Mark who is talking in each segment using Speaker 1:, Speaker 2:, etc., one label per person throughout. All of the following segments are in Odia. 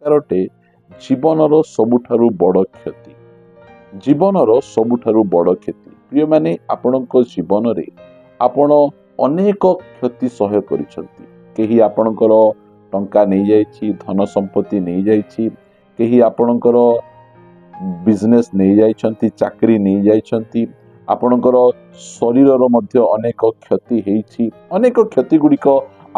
Speaker 1: ପ୍ରକାରଟେ ଜୀବନର ସବୁଠାରୁ ବଡ଼ କ୍ଷତି। ଜୀବନର ସବୁଠାରୁ ବଡ଼ କ୍ଷତି ପ୍ରିୟମାନେ, ଆପଣଙ୍କ ଜୀବନରେ ଆପଣ ଅନେକ କ୍ଷତି ସହ୍ୟ କରିଛନ୍ତି। କେହି ଆପଣଙ୍କର ଟଙ୍କା ନେଇଯାଇଛି, ଧନ ସମ୍ପତ୍ତି ନେଇଯାଇଛି, କେହି ଆପଣଙ୍କର ବିଜନେସ୍ ନେଇଯାଇଛନ୍ତି, ଚାକିରି ନେଇଯାଇଛନ୍ତି, ଆପଣଙ୍କର ଶରୀରର ମଧ୍ୟ ଅନେକ କ୍ଷତି ହେଇଛି। ଅନେକ କ୍ଷତି ଗୁଡ଼ିକ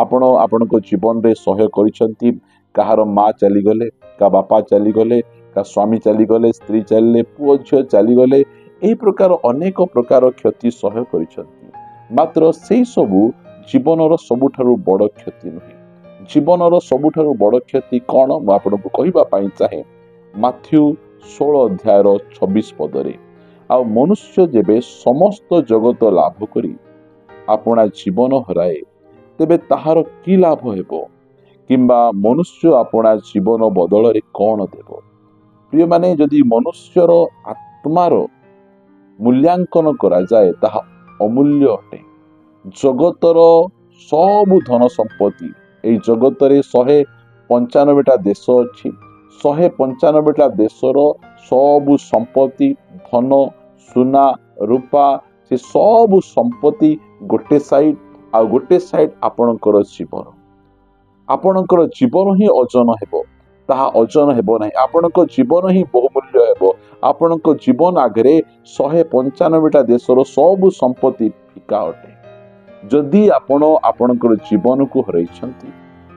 Speaker 1: ଆପଣ ଆପଣଙ୍କ ଜୀବନରେ ସହ୍ୟ କରିଛନ୍ତି। କାହାର ମା ଚାଲିଗଲେ, କାହା ବାପା ଚାଲିଗଲେ, କାହା ସ୍ୱାମୀ ଚାଲିଗଲେ, ସ୍ତ୍ରୀ ଚାଲିଲେ, ପୁଅ ଝିଅ ଚାଲିଗଲେ, ଏହି ପ୍ରକାର ଅନେକ ପ୍ରକାର କ୍ଷତି ସହ୍ୟ କରିଛନ୍ତି। ମାତ୍ର ସେଇ ସବୁ ଜୀବନର ସବୁଠାରୁ ବଡ଼ କ୍ଷତି ନୁହେଁ। ଜୀବନର ସବୁଠାରୁ ବଡ଼ କ୍ଷତି କ'ଣ ମୁଁ ଆପଣଙ୍କୁ କହିବା ପାଇଁ ଚାହେଁ। ମାଥ୍ୟୁ 16 ଅଧ୍ୟାୟର 26 ପଦରେ, ଆଉ ମନୁଷ୍ୟ ଯେବେ ସମସ୍ତ ଜଗତ ଲାଭ କରି ଆପଣା ଜୀବନ ହରାଏ, ତେବେ ତାହାର କି ଲାଭ ହେବ? କିମ୍ବା ମନୁଷ୍ୟ ଆପଣା ଜୀବନ ବଦଳରେ କ'ଣ ଦେବ? ପ୍ରିୟମାନେ, ଯଦି ମନୁଷ୍ୟର ଆତ୍ମାର ମୂଲ୍ୟାଙ୍କନ କରାଯାଏ, ତାହା ଅମୂଲ୍ୟ ଅଟେ। ଜଗତର ସବୁ ଧନ ସମ୍ପତ୍ତି, ଏହି ଜଗତରେ 195ଟା ଦେଶ ଅଛି। 195ଟା ଦେଶର ସବୁ ସମ୍ପତ୍ତି, ଧନ, ସୁନା, ରୂପା, ସେ ସବୁ ସମ୍ପତ୍ତି ଗୋଟେ ସାଇଡ୍, ଆଉ ଗୋଟେ ସାଇଡ୍ ଆପଣଙ୍କର ଜୀବନ। ଆପଣଙ୍କର ଜୀବନ ହିଁ ଓଜନ ହେବ, ତାହା ଓଜନ ହେବ ନାହିଁ। ଆପଣଙ୍କ ଜୀବନ ହିଁ ବହୁମୂଲ୍ୟ ହେବ। ଆପଣଙ୍କ ଜୀବନ ଆଗରେ 195ଟା ଦେଶର ସବୁ ସମ୍ପତ୍ତି ଫିକା ଅଟେ। ଯଦି ଆପଣ ଆପଣଙ୍କର ଜୀବନକୁ ହରାଇଛନ୍ତି,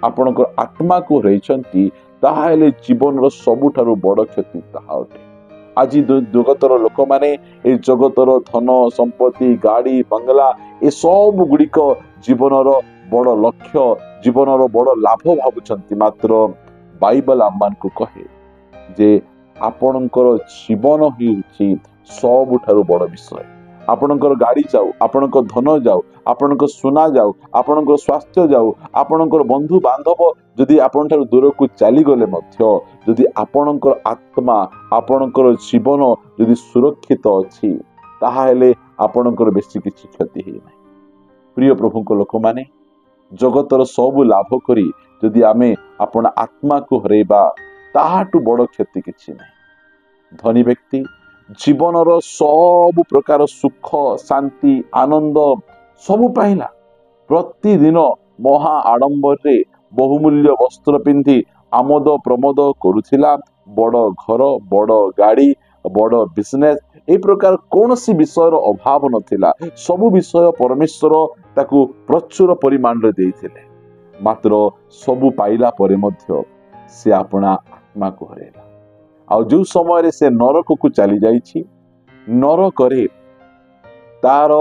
Speaker 1: ଆପଣଙ୍କର ଆତ୍ମାକୁ ହରାଇଛନ୍ତି, ତାହେଲେ ଜୀବନର ସବୁଠାରୁ ବଡ଼ କ୍ଷତି ତାହା ଅଟେ। ଆଜି ଜଗତର ଲୋକମାନେ ଏ ଜଗତର ଧନ ସମ୍ପତ୍ତି, ଗାଡ଼ି ବଙ୍ଗଲା, ଏସବୁ ଗୁଡ଼ିକ ଜୀବନର ବଡ଼ ଲକ୍ଷ୍ୟ, ଜୀବନର ବଡ଼ ଲାଭ ଭାବୁଛନ୍ତି। ମାତ୍ର ବାଇବଲ ଆମମାନଙ୍କୁ କହେ ଯେ ଆପଣଙ୍କର ଜୀବନ ହେଉଛି ସବୁଠାରୁ ବଡ଼ ବିଷୟ। ଆପଣଙ୍କର ଗାଡ଼ି ଯାଉ, ଆପଣଙ୍କ ଧନ ଯାଉ, ଆପଣଙ୍କ ସୁନା ଯାଉ, ଆପଣଙ୍କର ସ୍ୱାସ୍ଥ୍ୟ ଯାଉ, ଆପଣଙ୍କର ବନ୍ଧୁ ବାନ୍ଧବ ଯଦି ଆପଣଙ୍କଠାରୁ ଦୂରକୁ ଚାଲିଗଲେ ମଧ୍ୟ, ଯଦି ଆପଣଙ୍କର ଆତ୍ମା, ଆପଣଙ୍କର ଜୀବନ ଯଦି ସୁରକ୍ଷିତ ଅଛି, ତାହେଲେ ଆପଣଙ୍କର ବେଶୀ କିଛି କ୍ଷତି ହେଇନାହିଁ। ପ୍ରିୟ ପ୍ରଭୁଙ୍କ ଲୋକମାନେ, ଜଗତର ସବୁ ଲାଭ କରି ଯଦି ଆମେ ଆପଣ ଆତ୍ମାକୁ ହରାଇବା, ତାହାଠୁ ବଡ଼ କ୍ଷତି କିଛି ନାହିଁ। ଧନୀ ବ୍ୟକ୍ତି ଜୀବନର ସବୁ ପ୍ରକାର ସୁଖ, ଶାନ୍ତି, ଆନନ୍ଦ ସବୁ ପାଇଲା। ପ୍ରତିଦିନ ମହା ଆଡମ୍ବରରେ ବହୁମୂଲ୍ୟ ବସ୍ତ୍ର ପିନ୍ଧି ଆମୋଦ ପ୍ରମୋଦ କରୁଥିଲା। ବଡ଼ ଘର, ବଡ଼ ଗାଡ଼ି, ବଡ଼ ବିଜନେସ୍, এই ପ୍ରକାର କୌଣସି ବିଷୟର ଅଭାବ ନଥିଲା। ସବୁ ବିଷୟ ପରମେଶ୍ୱର ତାକୁ ପ୍ରଚୁର ପରିମାଣରେ ଦେଇଥିଲେ। ମାତ୍ର ସବୁ ପାଇଲା ପରେ ମଧ୍ୟ ସେ ଆପଣା ଆତ୍ମାକୁ ହରାଇଲା। ଆଉ ଯେଉଁ ସମୟରେ ସେ ନରକକୁ ଚାଲି ଯାଇଛି, ନରକରେ ତାର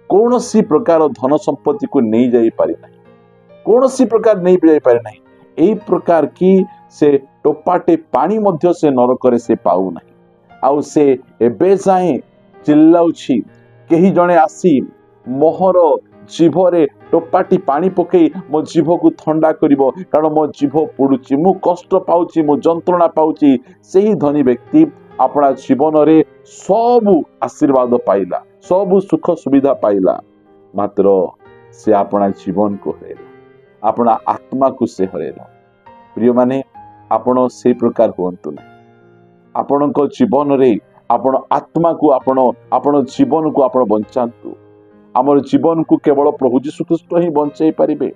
Speaker 1: କୌଣସି ପ୍ରକାର ଧନ ସମ୍ପତ୍ତିକୁ ନେଇ ଯାଇପାରେ ନାହିଁ, କୌଣସି ପ୍ରକାର ନେଇ ଯାଇପାରେ ନାହିଁ। এই ପ୍ରକାର କି ସେ ଟୋପାଟେ ପାଣି ମଧ୍ୟ ସେ ନରକରେ ସେ ପାଉନାହିଁ। ଆଉ ସେ ଏବେ ଯାଏଁ ଚିଲ୍ଲାଉଛି, କେହି ଜଣେ ଆସି ମୋହର ଜିଭରେ ଟୋପାଟି ପାଣି ପକେଇ ମୋ ଜିଭକୁ ଥଣ୍ଡା କରିବ, କାରଣ ମୋ ଜିଭ ପୋଡୁଛି, ମୁଁ କଷ୍ଟ ପାଉଛି, ମୁଁ ଯନ୍ତ୍ରଣା ପାଉଛି। ସେହି ଧନୀ ବ୍ୟକ୍ତି ଆପଣା ଜୀବନରେ ସବୁ ଆଶୀର୍ବାଦ ପାଇଲା, ସବୁ ସୁଖ ସୁବିଧା ପାଇଲା, ମାତ୍ର ସେ ଆପଣା ଜୀବନକୁ ହରାଇଲା, ଆପଣା ଆତ୍ମାକୁ ସେ ହରାଇଲା। ପ୍ରିୟମାନେ, ଆପଣ ସେଇ ପ୍ରକାର ହୁଅନ୍ତୁ ନାହିଁ। ଆପଣଙ୍କ ଜୀବନରେ ଆପଣ ଆତ୍ମାକୁ ଆପଣ ଜୀବନକୁ ଆପଣ ବଞ୍ଚାନ୍ତୁ। ଆମର ଜୀବନକୁ କେବଳ ପ୍ରଭୁ ଯୀଶୁଖ୍ରୀଷ୍ଟ ହିଁ ବଞ୍ଚାଇ ପାରିବେ।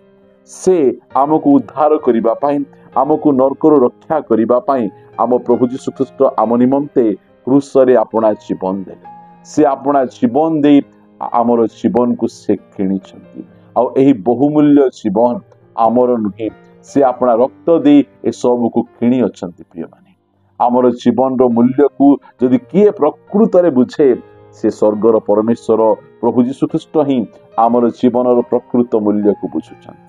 Speaker 1: ସେ ଆମକୁ ଉଦ୍ଧାର କରିବା ପାଇଁ, ଆମକୁ ନରକରୁ ରକ୍ଷା କରିବା ପାଇଁ ଆମ ପ୍ରଭୁ ଯୀଶୁଖ୍ରୀଷ୍ଟ ଆମ ନିମନ୍ତେ କ୍ରୁଶରେ ଆପଣା ଜୀବନ ଦେଲେ। ସେ ଆପଣା ଜୀବନ ଦେଇ ଆମର ଜୀବନକୁ ସେ କିଣିଛନ୍ତି। ଆଉ ଏହି ବହୁମୂଲ୍ୟ ଜୀବନ ଆମର ନୁହେଁ, ସେ ଆପଣା ରକ୍ତ ଦେଇ ଏସବୁକୁ କିଣି ଅଛନ୍ତି। ପ୍ରିୟମାନେ, ଆମର ଜୀବନର ମୂଲ୍ୟକୁ ଯଦି କିଏ ପ୍ରକୃତରେ ବୁଝେ, ସେ ସ୍ୱର୍ଗର ପରମେଶ୍ୱର ପ୍ରଭୁ ଯୀଶୁଖ୍ରୀଷ୍ଟ ହିଁ ଆମର ଜୀବନର ପ୍ରକୃତ ମୂଲ୍ୟକୁ ବୁଝୁଛନ୍ତି।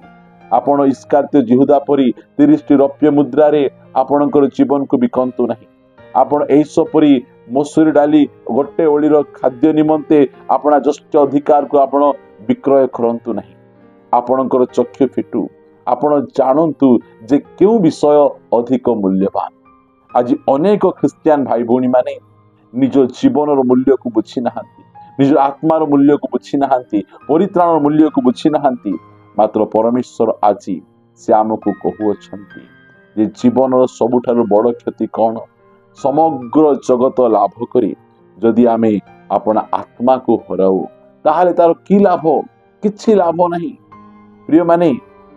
Speaker 1: ଆପଣ ଇସ୍କାରିୟୋତ ଯିହୁଦା ପରି 30ଟି ରୌପ୍ୟ ମୁଦ୍ରାରେ ଆପଣଙ୍କର ଜୀବନକୁ ବିକନ୍ତୁ ନାହିଁ। ଆପଣ ଏହିପରି ମସୁରୀ ଡାଲି ଗୋଟେ ଓଳିର ଖାଦ୍ୟ ନିମନ୍ତେ ଆପଣା ଯଷ୍ଟ ଅଧିକାରକୁ ଆପଣ ବିକ୍ରୟ କରନ୍ତୁ ନାହିଁ। ଆପଣଙ୍କର ଚକ୍ଷୁ ଫିଟୁ, ଆପଣ ଜାଣନ୍ତୁ ଯେ କେଉଁ ବିଷୟ ଅଧିକ ମୂଲ୍ୟବାନ। ଆଜି ଅନେକ ଖ୍ରୀଷ୍ଟିଆନ ଭାଇ ଭଉଣୀ ମାନେ ନିଜ ଜୀବନର ମୂଲ୍ୟକୁ ବୁଝି ନାହାନ୍ତି, ନିଜ ଆତ୍ମାର ମୂଲ୍ୟକୁ ବୁଝି ନାହାନ୍ତି, ପରିତ୍ରାଣର ମୂଲ୍ୟକୁ ବୁଝି ନାହାନ୍ତି। ମାତ୍ର ପରମେଶ୍ୱର ଆଜି ସେ ଆମକୁ କହୁଅଛନ୍ତି ଯେ ଜୀବନର ସବୁଠାରୁ ବଡ଼ କ୍ଷତି କ'ଣ? ସମଗ୍ର ଜଗତ ଲାଭ କରି ଯଦି ଆମେ ଆପଣ ଆତ୍ମାକୁ ହରାଉ ତାହେଲେ ତାର କି ଲାଭ? କିଛି ଲାଭ ନାହିଁ। ପ୍ରିୟମାନେ,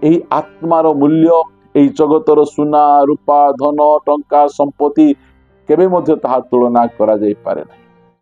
Speaker 1: ଏହି ଆତ୍ମାର ମୂଲ୍ୟ ଏହି ଜଗତର ସୁନା ରୂପା ଧନ ଟଙ୍କା ସମ୍ପତ୍ତି କେବେ ମଧ୍ୟ ତାହା ତୁଳନା କରାଯାଇପାରେ ନାହିଁ।